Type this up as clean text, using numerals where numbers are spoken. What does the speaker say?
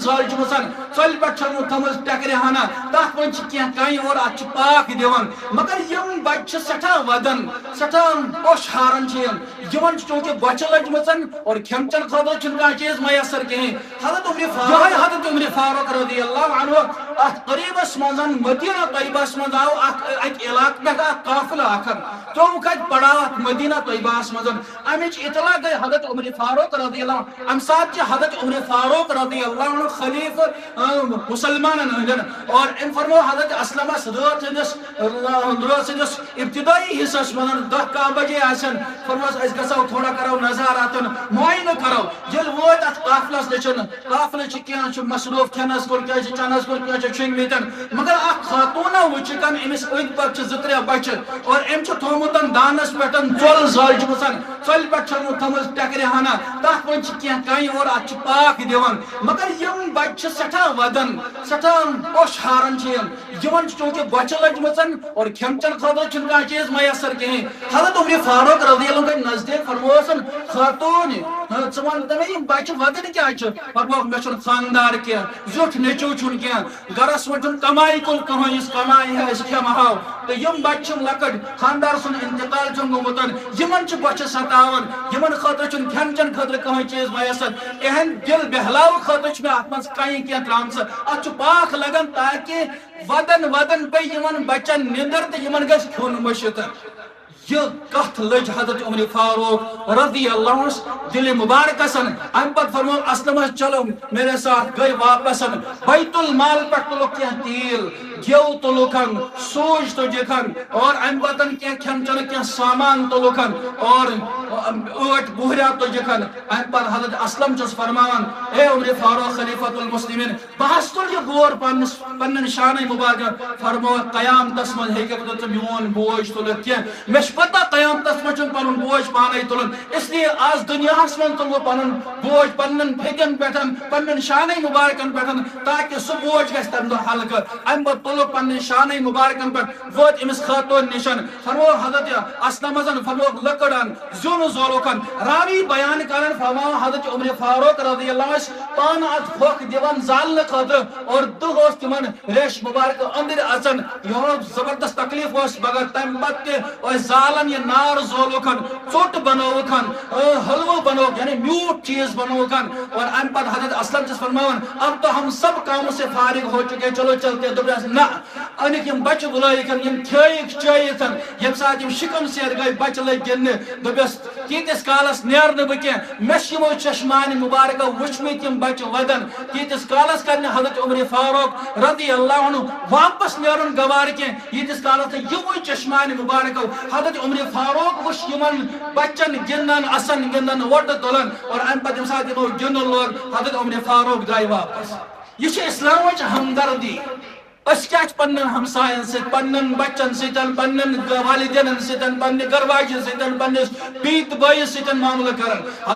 زالج mission ژۄلہِ پٮ۪ٹھ چھَنہٕ تھٲمٕژ ٹٮ۪کرِ ہنا تَتھ منٛز چھِ کینٛہہ کَنہِ اور اَتھ چھِ پاک دِوان مگر یِم بَچہِ چھِ سٮ۪ٹھاہ وَدان سٮ۪ٹھاہ پوٚش ہاران چھِ یِمن چھِ چوٗنٛکہِ بۄچھِ لٔجمٕژن اور کھٮ۪ن چٮ۪ن خٲطرٕ چھُنہٕ کانٛہہ چیٖز میسر کِہیٖنۍ حضرت عمر فاروق رضی اللہ عنہ اَتھ قریٖبس منٛز مدیٖنہ طیبس منٛز آو اَکہِ علاقہٕ پٮ۪ٹھ اکھ قافلہٕ اکھ تِم کَتہِ پڑاو اَتھ مدیٖنہ طیبہس منٛز اَمِچ اطلاع گٔے حضرت عمر فاروق رضی اللہ عنہ اَمہِ ساتہٕ چھِ حضرت عمر فاروق رضی اللہ عنہ خلیفہٕ مُسلمانن ہٕنٛدٮ۪ن اور أمۍ فرمو حضرت اسلمس رٲژ سٕنٛدِس ابتدٲیی حصس منٛز 10-11 بجے آسن فرموس أسۍ گژھو تھوڑا کرو نظاراتن معاینہٕ کرو ییٚلہِ وٲتۍ اَتھ قافلس نِشن قافلہٕ چھِ کینٛہہ چھُ مصروٗف کھٮ۪نس کُن کینٛہہ چھِ چٮ۪نس کُن کینٛہہ چھِ شۄنٛگمٕتٮ۪ن مگر اکھ خاتوٗنا وٕچھِکھ أمِس أنٛدۍ پٔکۍ چھِ 2-3 بچہِ اور أمۍ چھُ تھوٚومُت دانس پٮ۪ٹھ ژۄل زالجمٕژن ژۄلہِ پٮ۪ٹھ چھَنہٕ تھٲمٕژ ٹٮ۪کرِ ہنا تَتھ منٛز چھِ کینٛہہ کَنہِ اور اَتھ چھِ پاک دِوان مگر یِم بچہِ چھِ سٮ۪ٹھاہ وَدان سٮ۪ٹھاہ پوٚش ہاران چھِ یِمن چھِ چوٗنٛکہِ بۄچھِ لٔجمٕژن اور کھٮ۪ن چٮ۪ن خٲطرٕ چھُنہٕ کانٛہہ چیٖز میسر کِہیٖنۍ حضرت عمر فاروق رضی اللہ عنہ گٔے نزدیٖک فرموسن خاتوٗن ژٕ وَن تہٕ مےٚ یِم بچہِ وَدان کیٛاہ چھِ فرموکھ مےٚ چھُنہٕ خانٛدار کینٛہہ زیُٹھ نیٚچوٗ چھُنہٕ کینٛہہ گرس منٛز چھُنہٕ کمایہِ کُل کٕہٕنۍ یُس کمایہِ ہا أسۍ کھٮ۪مہٕ ہاو تہٕ یِم بچہِ چھِ لۄکٕٹۍ خانٛدار سُنٛد انتقال چھُ گوٚمُت یِمن چھِ بۄچھِ ستاوان یِمن خٲطرٕ چھُنہٕ کھٮ۪ن چٮ۪ن خٲطرٕ کٕہٕنۍ چیٖز میسر یِہنٛدِ دِل بہلاوٕ خٲطرٕ چھِ مےٚ اَتھ منٛز کَنہِ کینٛہہ ترٛامژٕ اَتھ چھُ پاک لگان تاکہِ وَدان پیٚیہِ یِمن بچن نِندٕر تہٕ یِمن گژھِ کھیوٚن مٔشِتھ یہ کتھ لج حضرت عمر فاروق رضی اللہ عنہ دل مبارکس ام پتہ فرمو اسلمس چلو میرے ساتھ گئی واپس بیت المال پہ تلک کی تیل گیو تلکن سوج تجکن اور ام پتہ کی کھین چن کی سامان تلکن اور اٹ بہریا تجکن ام پر حضرت اسلم چس فرمان اے عمر فاروق خلیفۃ المسلمین بحث تل یہ غور پنن شان مبارک فرمو قیامتس من ہیکہ میون بوجھ تلت کی پتہ قیامتس من پن بوجھ پانے تلن اس لیے آج دنیا من تل پن بوجھ پن پھکن پہ پن شانہ مبارکن پہ تاکہ سہ بوجھ گھس تمہ دہ ہلکہ ام پہ تل پن شانہ مبارکن پہ ووت امس خاتون نشن فرمو حضرت اسلم فرمو لکڑ ان زیون زولوکن راوی بیان کرن فرمو حضرت عمر فاروق رضی اللہ عنہ پان ات پھوک دیوان زالن خاطر اور دہ تمن ریش مبارک اندر اچن یہ زبردست تکلیف مگر تم پتہ زالن یہ نار زولوکن ژوٹ بنوکن حلوہ بنوک یعنی میوٹ چیز بنوکن اور ام پتہ حضرت اسلم چس فرماون اب تو ہم سب کاموں سے فارغ ہو چکے چلو چلتے دبرس نہ انک یم بچ بلائکن یم کھیک چایتن یم ساتھ یم شکم سیر گئی بچ لگ گن دبس تیتس کالس نیرن بکہ مش یمو چشمان مبارکہ وچمت یم بچ ودن تیتس کالس کرن حضرت عمر فاروق رضی اللہ عنہ واپس نیرن گوار کی یتس کالس یمو چشمان مبارکہ حضرت عمر فاروق وش یمن بچن گندن اسن گندن وٹ تلن اور ام پتہ ساتھ یمو گندن لوگ حضرت عمر فاروق درائے واپس یہ اسلام ہمدردی اس کیا پن ہمسائن ست پن بچن ستن پن والدین ستن پن گھر واجن ستن پنس بیت بٲیس ستن معاملہ کرن